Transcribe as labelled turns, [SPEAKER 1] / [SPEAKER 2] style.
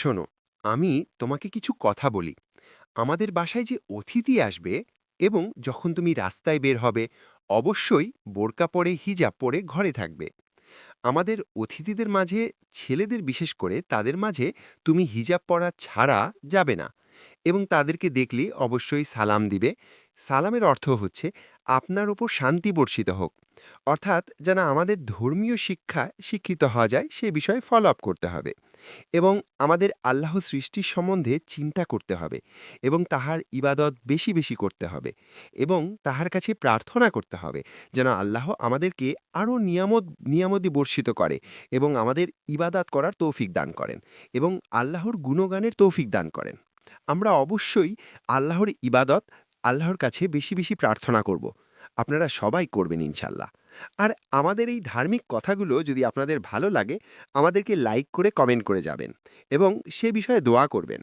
[SPEAKER 1] শোনো, আমি তোমাকে কিছু কথা বলি। আমাদের বাসায় যে অতিথি আসবে এবং যখন তুমি রাস্তায় বের হবে, অবশ্যই বোরকা পরে হিজাব পরে ঘরে থাকবে। আমাদের অতিথিদের মাঝে, ছেলেদের বিশেষ করে তাদের মাঝে তুমি হিজাব পরা ছাড়া যাবে না। এবং তাদেরকে দেখলে অবশ্যই সালাম দিবে। সালামের অর্থ হচ্ছে আপনার উপর শান্তি বর্ষিত হোক। অর্থাৎ যেন আমাদের ধর্মীয় শিক্ষা শিক্ষিত হওয়া যায় সে বিষয়ে ফলো আপ করতে হবে। এবং আমাদের আল্লাহ সৃষ্টির সম্বন্ধে চিন্তা করতে হবে এবং তাহার ইবাদত বেশি বেশি করতে হবে এবং তাহার কাছে প্রার্থনা করতে হবে যেন আল্লাহ আমাদেরকে আরও নিয়ামতি বর্ষিত করে এবং আমাদের ইবাদত করার তৌফিক দান করেন এবং আল্লাহর গুণগানের তৌফিক দান করেন। আমরা অবশ্যই আল্লাহর ইবাদত, আল্লাহর কাছে বেশি বেশি প্রার্থনা করব। আপনারা সবাই করবেন ইনশাল্লাহ। আর আমাদের এই ধার্মিক কথাগুলো যদি আপনাদের ভালো লাগে, আমাদেরকে লাইক করে কমেন্ট করে যাবেন এবং সে বিষয়ে দোয়া করবেন।